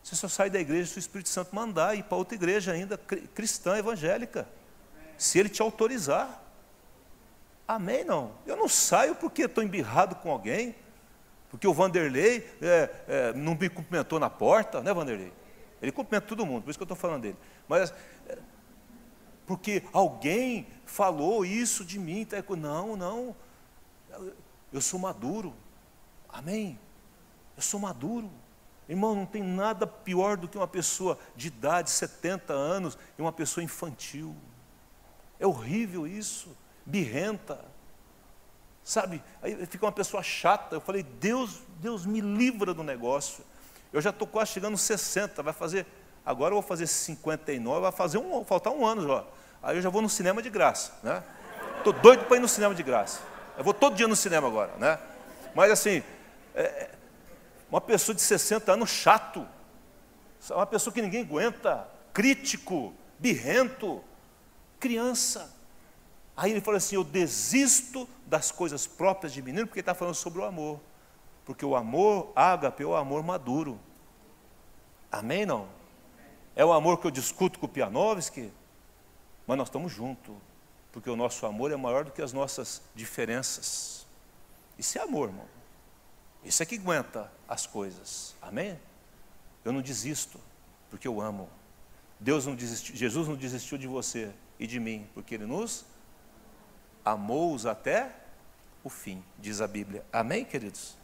você só sai da igreja se o Espírito Santo mandar ir para outra igreja ainda, cristã, evangélica. Se ele te autorizar. Amém, não? Eu não saio porque estou embirrado com alguém, porque o Vanderlei não me cumprimentou na porta, né, Vanderlei? Ele cumprimenta todo mundo, por isso que eu estou falando dele. Mas porque alguém falou isso de mim, tá? Não, eu sou maduro. Amém? Eu sou maduro. Irmão, não tem nada pior do que uma pessoa de idade, 70 anos, e uma pessoa infantil. É horrível isso. Birrenta, sabe? Aí fica uma pessoa chata. Eu falei: Deus me livra do negócio. Eu já estou quase chegando aos 60, agora eu vou fazer 59, vai faltar um ano já. Aí eu já vou no cinema de graça, né? Estou doido para ir no cinema de graça. Eu vou todo dia no cinema agora, né? Mas assim, uma pessoa de 60 anos chato, uma pessoa que ninguém aguenta, crítico, birrento, criança. Aí ele falou assim: eu desisto das coisas próprias de menino, porque ele está falando sobre o amor. Porque o amor ágape é o amor maduro. Amém, não? É o amor que eu discuto com o Pianovski, mas nós estamos juntos, porque o nosso amor é maior do que as nossas diferenças. Isso é amor, irmão. Isso é que aguenta as coisas. Amém? Eu não desisto, porque eu amo. Deus não desistiu, Jesus não desistiu de você e de mim, porque Ele nos amou-os até o fim, diz a Bíblia. Amém, queridos?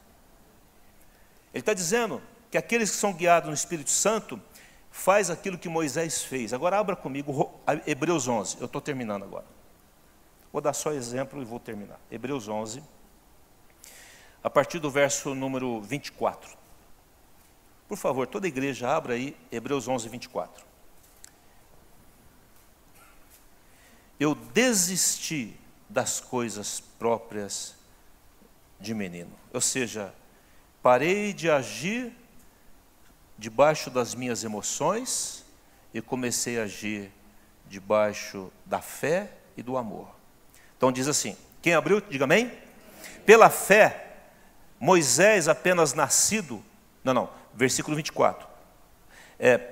Ele está dizendo que aqueles que são guiados no Espírito Santo faz aquilo que Moisés fez. Agora abra comigo Hebreus 11, eu estou terminando agora. Vou dar só exemplo e vou terminar. Hebreus 11, a partir do verso número 24. Por favor, toda a igreja abra aí Hebreus 11, 24. Eu desisti das coisas próprias de menino. Ou seja, parei de agir debaixo das minhas emoções e comecei a agir debaixo da fé e do amor. Então diz assim, quem abriu, diga amém. Pela fé, Moisés apenas nascido, versículo 24.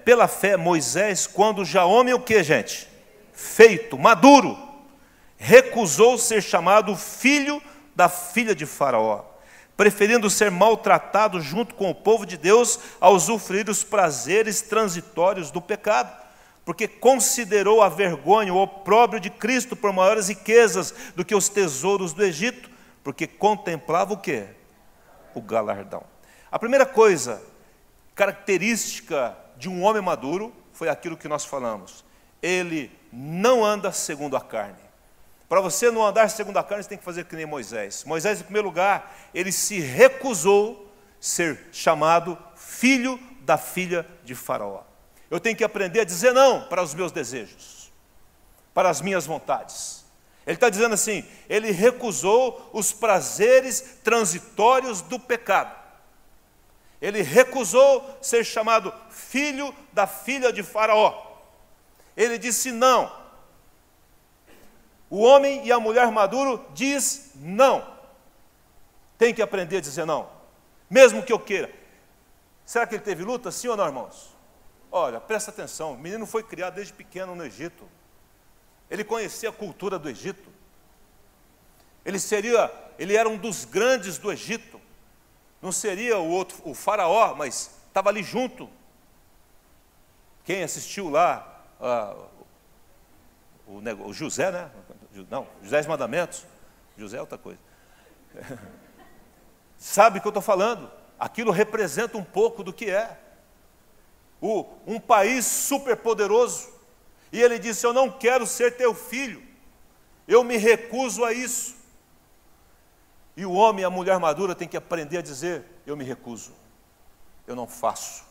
Pela fé, Moisés, quando já homem o que, gente? Feito, maduro, recusou ser chamado filho da filha de Faraó, preferindo ser maltratado junto com o povo de Deus a usufruir os prazeres transitórios do pecado, porque considerou a vergonha, o opróbrio de Cristo por maiores riquezas do que os tesouros do Egito, porque contemplava o quê? O galardão. A primeira coisa, característica de um homem maduro, foi aquilo que nós falamos. Ele não anda segundo a carne. Para você não andar segundo a carne, você tem que fazer que nem Moisés. Moisés, em primeiro lugar, ele se recusou ser chamado filho da filha de Faraó. Eu tenho que aprender a dizer não para os meus desejos, para as minhas vontades. Ele está dizendo assim, ele recusou os prazeres transitórios do pecado. Ele recusou ser chamado filho da filha de Faraó. Ele disse não. O homem e a mulher maduro diz não. Tem que aprender a dizer não, mesmo que eu queira. Será que ele teve luta, sim ou não, irmãos? Olha, presta atenção, o menino foi criado desde pequeno no Egito. Ele conhecia a cultura do Egito. Ele era um dos grandes do Egito. Não seria o faraó, mas estava ali junto. Quem assistiu lá, o José, né? Não, José dos Mandamentos. José é outra coisa. Sabe o que eu estou falando? Aquilo representa um pouco do que é. Um país superpoderoso. E ele disse, eu não quero ser teu filho. Eu me recuso a isso. E o homem e a mulher madura têm que aprender a dizer, eu me recuso. Eu não faço.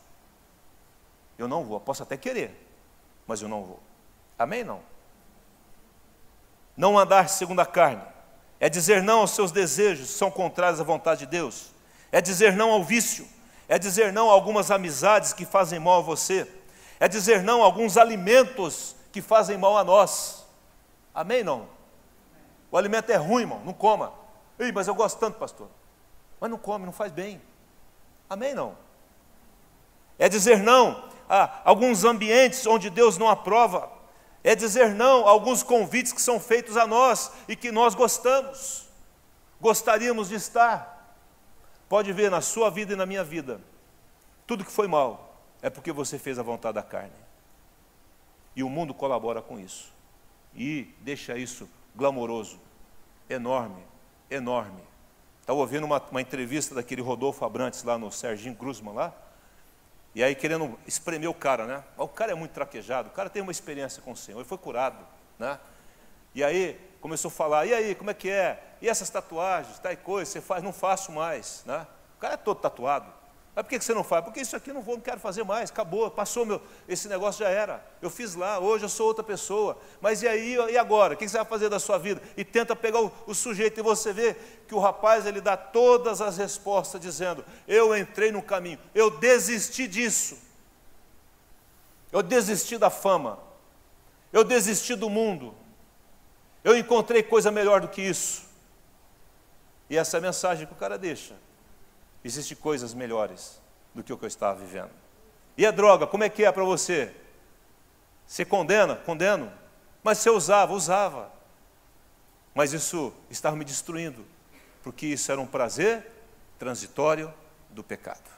Eu não vou. Posso até querer, mas eu não vou. Amém? Não. Não andar segundo a carne é dizer não aos seus desejos, que são contrários à vontade de Deus. É dizer não ao vício. É dizer não a algumas amizades que fazem mal a você. É dizer não a alguns alimentos que fazem mal a nós. Amém? Não. O alimento é ruim, irmão, não coma. Ei, mas eu gosto tanto, pastor. Mas não come, não faz bem. Amém? Não. É dizer não a alguns ambientes onde Deus não aprova. É dizer não a alguns convites que são feitos a nós e que nós gostamos, gostaríamos de estar. Pode ver na sua vida e na minha vida, tudo que foi mal é porque você fez a vontade da carne. E o mundo colabora com isso. E deixa isso glamouroso, enorme, enorme. Estava ouvindo uma entrevista daquele Rodolfo Abrantes lá no Serginho Grusman lá, e aí querendo espremer o cara, né? O cara é muito traquejado, o cara tem uma experiência com o Senhor, ele foi curado, né? E aí começou a falar, e aí, como é que é? E essas tatuagens, tal coisa, você faz? Não faço mais, né? O cara é todo tatuado. Mas por que você não faz? Porque isso aqui não quero fazer mais, acabou, passou, esse negócio já era. Eu fiz lá, hoje eu sou outra pessoa. Mas e aí, e agora? O que você vai fazer da sua vida? E tenta pegar o sujeito, e você vê que o rapaz, ele dá todas as respostas, dizendo, eu entrei no caminho, eu desisti disso. Eu desisti da fama. Eu desisti do mundo. Eu encontrei coisa melhor do que isso. E essa é a mensagem que o cara deixa. Existem coisas melhores do que o que eu estava vivendo. E a droga, como é que é para você? Você condena? Condeno. Mas você usava. Mas isso estava me destruindo, porque isso era um prazer transitório do pecado.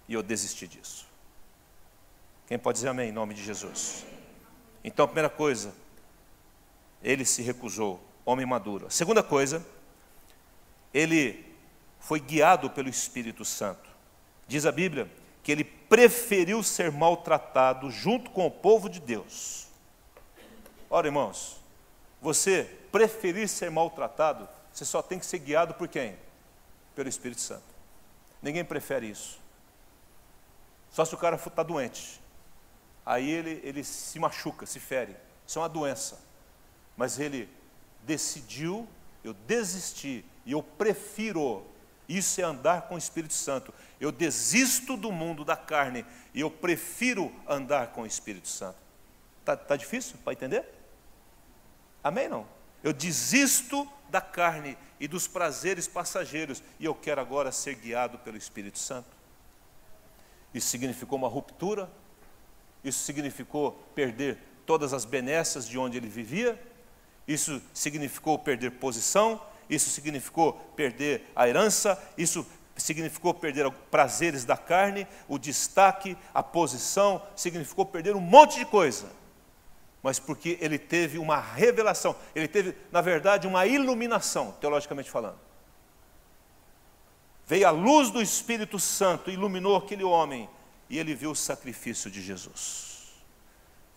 E eu desisti disso. Quem pode dizer amém em nome de Jesus? Então, a primeira coisa, ele se recusou, homem maduro. A segunda coisa, ele foi guiado pelo Espírito Santo. Diz a Bíblia que ele preferiu ser maltratado junto com o povo de Deus. Ora, irmãos, você preferir ser maltratado, você só tem que ser guiado por quem? Pelo Espírito Santo. Ninguém prefere isso. Só se o cara está doente. Aí ele se machuca, se fere. Isso é uma doença. Mas ele decidiu, eu desisti, e eu prefiro. Isso é andar com o Espírito Santo. Eu desisto do mundo da carne e eu prefiro andar com o Espírito Santo. Tá difícil para entender? Amém, não? Eu desisto da carne e dos prazeres passageiros e eu quero agora ser guiado pelo Espírito Santo. Isso significou uma ruptura. Isso significou perder todas as benesses de onde ele vivia. Isso significou perder posição. isso significou perder a herança, isso significou perder os prazeres da carne, o destaque, a posição, significou perder um monte de coisa. Mas porque ele teve uma revelação, ele teve, na verdade, uma iluminação, teologicamente falando. Veio a luz do Espírito Santo, iluminou aquele homem, e ele viu o sacrifício de Jesus.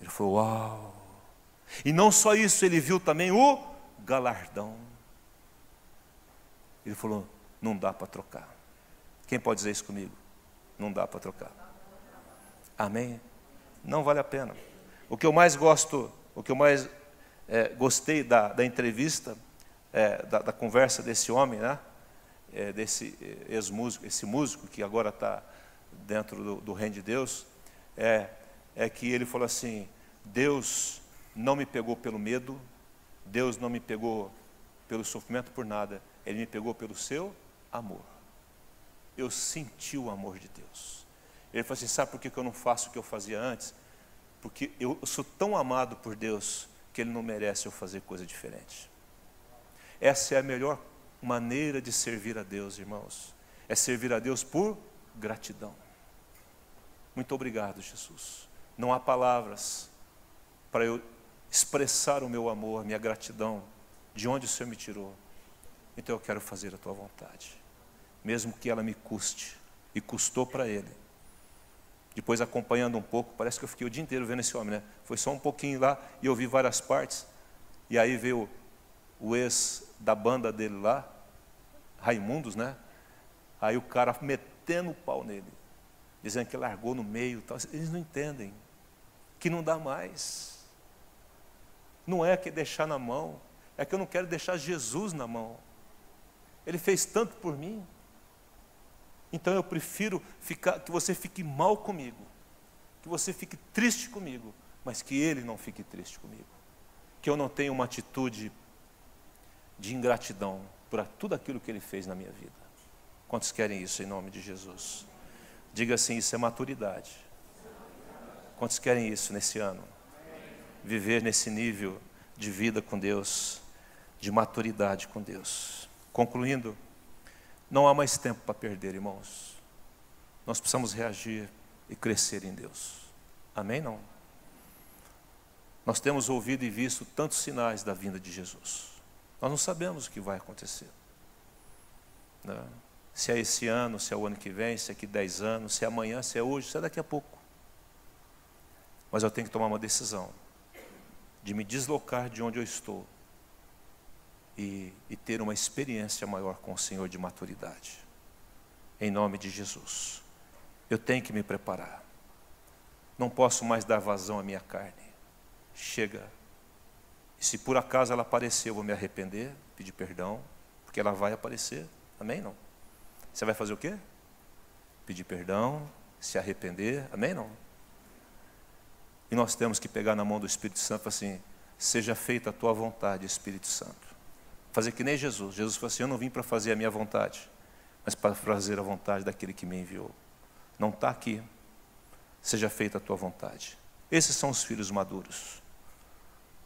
Ele falou, uau! E não só isso, ele viu também o galardão. Ele falou, não dá para trocar. Quem pode dizer isso comigo? Não dá para trocar. Amém? Não vale a pena. O que eu mais gosto, o que eu mais gostei da entrevista, da conversa desse homem, né? Desse ex-músico, esse músico que agora está dentro do reino de Deus, é que ele falou assim, Deus não me pegou pelo medo, Deus não me pegou pelo sofrimento, por nada, Ele me pegou pelo seu amor. Eu senti o amor de Deus. Ele falou assim, sabe por que eu não faço o que eu fazia antes? Porque eu sou tão amado por Deus que Ele não merece eu fazer coisa diferente. Essa é a melhor maneira de servir a Deus, irmãos. É servir a Deus por gratidão. Muito obrigado, Jesus. Não há palavras para eu expressar o meu amor, a minha gratidão, de onde o Senhor me tirou. Então eu quero fazer a tua vontade, mesmo que ela me custe, e custou para Ele. Depois, acompanhando um pouco, parece que eu fiquei o dia inteiro vendo esse homem, né? Foi só um pouquinho lá, e eu vi várias partes, e aí veio o ex da banda dele lá, Raimundos, né? Aí o cara metendo o pau nele, dizendo que largou no meio, tal. Eles não entendem que não dá mais. Não é que deixar na mão, é que eu não quero deixar Jesus na mão. Ele fez tanto por mim. Então eu prefiro que você fique mal comigo, que você fique triste comigo, mas que Ele não fique triste comigo. Que eu não tenha uma atitude de ingratidão por tudo aquilo que Ele fez na minha vida. Quantos querem isso em nome de Jesus? Diga assim, isso é maturidade. Quantos querem isso nesse ano? Viver nesse nível de vida com Deus, de maturidade com Deus. Concluindo, não há mais tempo para perder, irmãos. Nós precisamos reagir e crescer em Deus. Amém? Não? Nós temos ouvido e visto tantos sinais da vinda de Jesus. Nós não sabemos o que vai acontecer, né? Se é esse ano, se é o ano que vem, se é daqui 10 anos, se é amanhã, se é hoje, se é daqui a pouco. Mas eu tenho que tomar uma decisão de me deslocar de onde eu estou e ter uma experiência maior com o Senhor de maturidade. Em nome de Jesus. Eu tenho que me preparar. Não posso mais dar vazão à minha carne. Chega. E se por acaso ela aparecer, eu vou me arrepender, pedir perdão, porque ela vai aparecer. Amém? Não? Você vai fazer o quê? Pedir perdão, se arrepender. Amém? Não? E nós temos que pegar na mão do Espírito Santo e falar assim, seja feita a tua vontade, Espírito Santo. Fazer que nem Jesus. Jesus falou assim, eu não vim para fazer a minha vontade, mas para fazer a vontade daquele que me enviou. Não está aqui. Seja feita a tua vontade. Esses são os filhos maduros.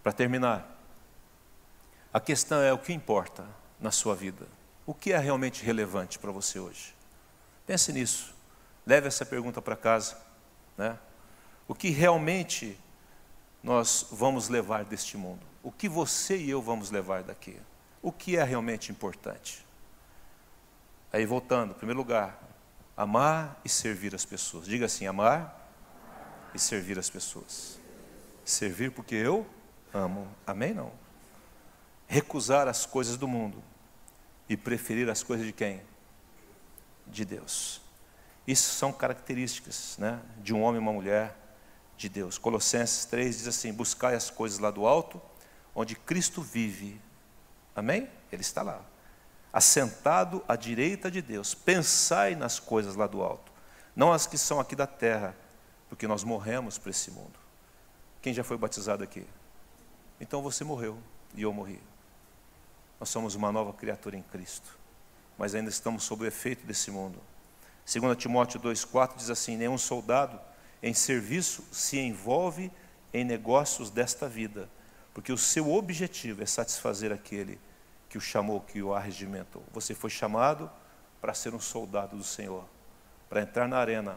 Para terminar, a questão é o que importa na sua vida. O que é realmente relevante para você hoje? Pense nisso. Leve essa pergunta para casa, né? O que realmente nós vamos levar deste mundo? O que você e eu vamos levar daqui? O que é realmente importante? Aí voltando, em primeiro lugar, amar e servir as pessoas. Diga assim, amar e servir as pessoas. Servir porque eu amo. Amém? Não? Recusar as coisas do mundo e preferir as coisas de quem? De Deus. Isso são características, né, de um homem e uma mulher de Deus. Colossenses 3 diz assim, buscai as coisas lá do alto, onde Cristo vive. Amém? Ele está lá. Assentado à direita de Deus. Pensai nas coisas lá do alto, não as que são aqui da terra, porque nós morremos para esse mundo. Quem já foi batizado aqui? Então você morreu e eu morri. Nós somos uma nova criatura em Cristo, mas ainda estamos sob o efeito desse mundo. 2 Timóteo 2,4 diz assim, nenhum soldado em serviço se envolve em negócios desta vida, porque o seu objetivo é satisfazer aquele que o chamou, que o arregimentou. Você foi chamado para ser um soldado do Senhor, para entrar na arena,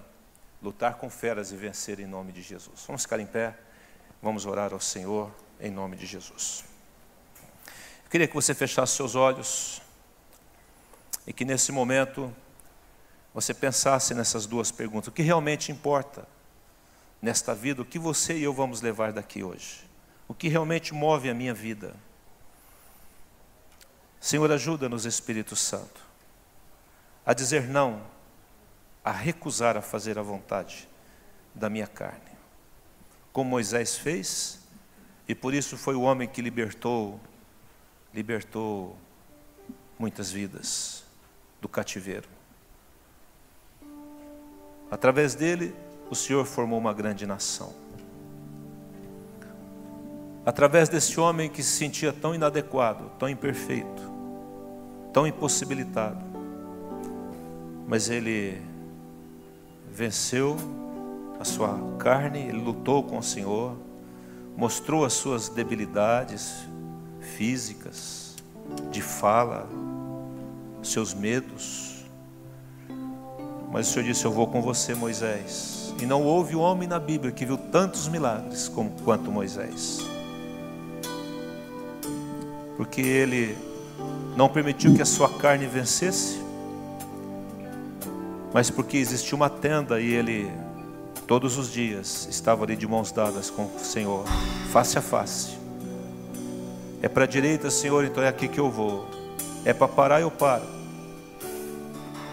lutar com feras e vencer em nome de Jesus. Vamos ficar em pé, vamos orar ao Senhor em nome de Jesus. Eu queria que você fechasse seus olhos e que nesse momento você pensasse nessas duas perguntas. O que realmente importa nesta vida? O que você e eu vamos levar daqui hoje? O que realmente move a minha vida? Senhor, ajuda-nos, Espírito Santo, a dizer não, a recusar a fazer a vontade da minha carne, como Moisés fez, e por isso foi o homem que libertou muitas vidas do cativeiro. Através dele, o Senhor formou uma grande nação. Através desse homem que se sentia tão inadequado, tão imperfeito, tão impossibilitado, mas ele venceu a sua carne, ele lutou com o Senhor, mostrou as suas debilidades físicas, de fala, seus medos, mas o Senhor disse: eu vou com você, Moisés. E não houve homem na Bíblia que viu tantos milagres quanto Moisés, porque ele não permitiu que a sua carne vencesse, mas porque existia uma tenda e ele todos os dias estava ali de mãos dadas com o Senhor, face a face. É para a direita, Senhor, então é aqui que eu vou. É para parar, eu paro.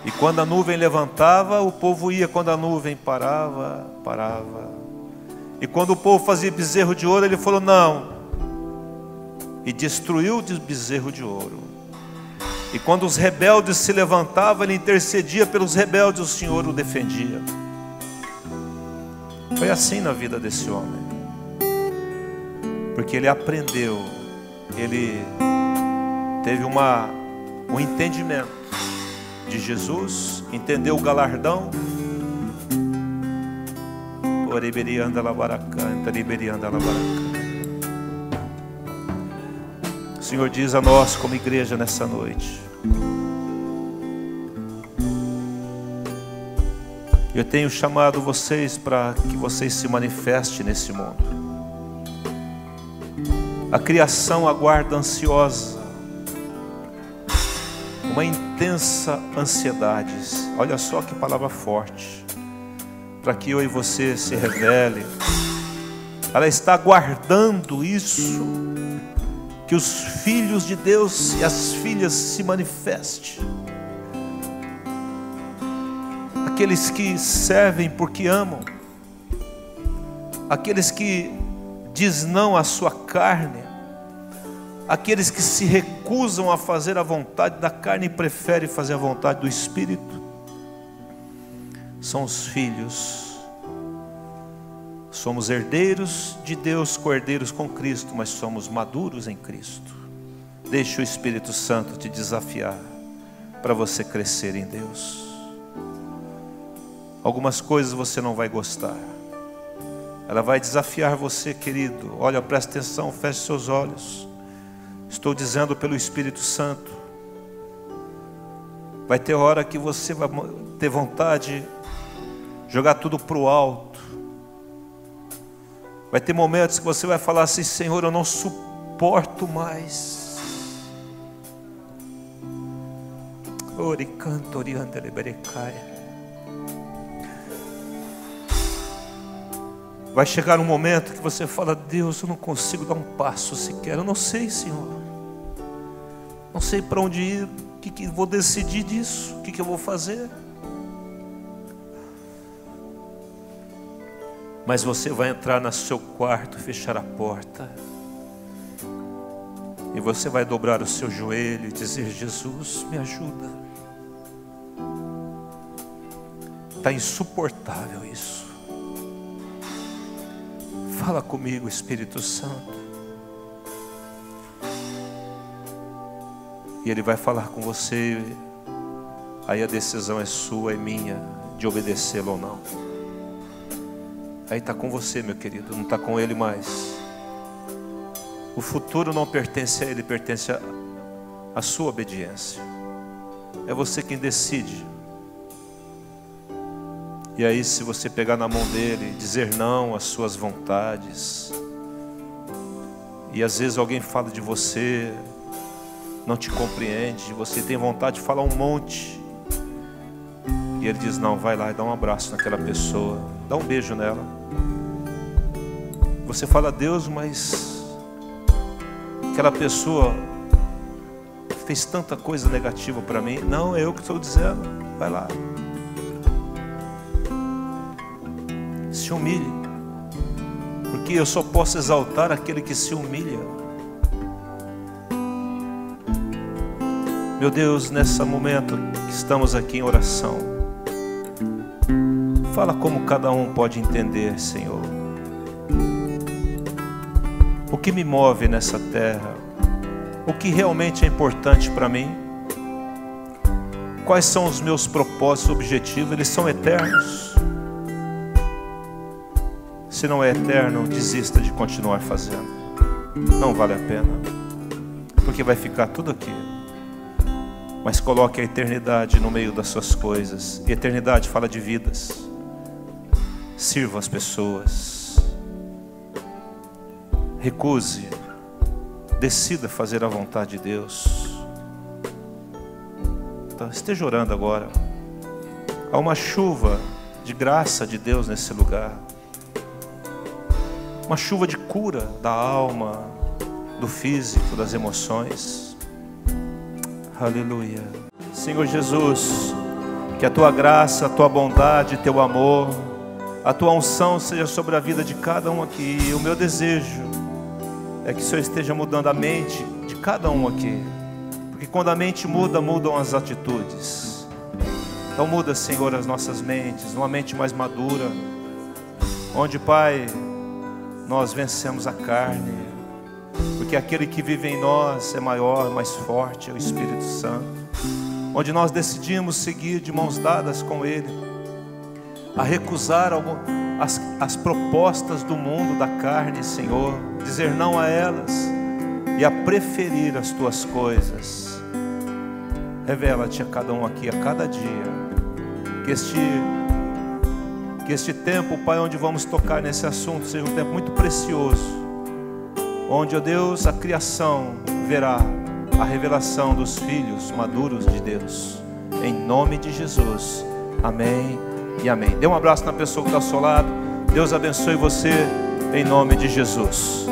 E quando a nuvem levantava, o povo ia. Quando a nuvem parava, parava. E quando o povo fazia bezerro de ouro, ele falou não. E destruiu o bezerro de ouro. E quando os rebeldes se levantavam, ele intercedia pelos rebeldes, o Senhor o defendia. Foi assim na vida desse homem, porque ele aprendeu, ele teve um entendimento de Jesus, entendeu o galardão. O Senhor diz a nós como igreja nessa noite: eu tenho chamado vocês para que vocês se manifestem nesse mundo. A criação aguarda ansiosa, uma intensa ansiedade. Olha só que palavra forte, para que eu e você se revele. Ela está aguardando isso, que os filhos de Deus e as filhas se manifestem. Aqueles que servem porque amam, aqueles que diz não à sua carne, aqueles que se recusam a fazer a vontade da carne e preferem fazer a vontade do Espírito, são os filhos. Somos herdeiros de Deus, co-herdeiros com Cristo, mas somos maduros em Cristo. Deixe o Espírito Santo te desafiar para você crescer em Deus. Algumas coisas você não vai gostar, ela vai desafiar você, querido. Olha, presta atenção, feche seus olhos. Estou dizendo pelo Espírito Santo. Vai ter hora que você vai ter vontade de jogar tudo para o alto. Vai ter momentos que você vai falar assim: Senhor, eu não suporto mais. Oricanto, oriandele berecaia. Vai chegar um momento que você fala: Deus, eu não consigo dar um passo sequer. Eu não sei, Senhor. Não sei para onde ir. O que vou decidir disso? O que eu vou fazer? Mas você vai entrar no seu quarto, fechar a porta, e você vai dobrar o seu joelho e dizer: Jesus, me ajuda. Está insuportável isso. Fala comigo, Espírito Santo. E Ele vai falar com você. Aí a decisão é sua e minha, de obedecê-lo ou não. Aí está com você, meu querido, não está com Ele mais. O futuro não pertence a Ele, pertence a sua obediência. É você quem decide. E aí, se você pegar na mão dele, dizer não às suas vontades, e às vezes alguém fala de você, não te compreende, você tem vontade de falar um monte, e ele diz: não, vai lá e dá um abraço naquela pessoa, dá um beijo nela. Você fala: Deus, mas aquela pessoa fez tanta coisa negativa para mim. Não, é eu que estou dizendo, vai lá. Se humilhe, porque eu só posso exaltar aquele que se humilha. Meu Deus, nesse momento que estamos aqui em oração, fala como cada um pode entender, Senhor. O que me move nessa terra? O que realmente é importante para mim? Quais são os meus propósitos, objetivos? Eles são eternos? Se não é eterno, desista de continuar fazendo. Não vale a pena, porque vai ficar tudo aqui. Mas coloque a eternidade no meio das suas coisas. E eternidade fala de vidas. Sirva as pessoas. Recuse. Decida fazer a vontade de Deus. Então, esteja orando agora. Há uma chuva de graça de Deus nesse lugar. Uma chuva de cura da alma, do físico, das emoções. Aleluia. Senhor Jesus, que a Tua graça, a Tua bondade, Teu amor, a Tua unção seja sobre a vida de cada um aqui. E o meu desejo é que o Senhor esteja mudando a mente de cada um aqui. Porque quando a mente muda, mudam as atitudes. Então muda, Senhor, as nossas mentes, uma mente mais madura, onde, Pai, nós vencemos a carne, porque aquele que vive em nós é maior, mais forte, é o Espírito Santo, onde nós decidimos seguir de mãos dadas com Ele, a recusar as propostas do mundo, da carne, Senhor, dizer não a elas e a preferir as Tuas coisas. Revela-te a cada um aqui, a cada dia, que este tempo, Pai, onde vamos tocar nesse assunto, seja um tempo muito precioso, onde, ó Deus, a criação verá a revelação dos filhos maduros de Deus, em nome de Jesus, amém e amém. Dê um abraço na pessoa que está ao seu lado. Deus abençoe você, em nome de Jesus.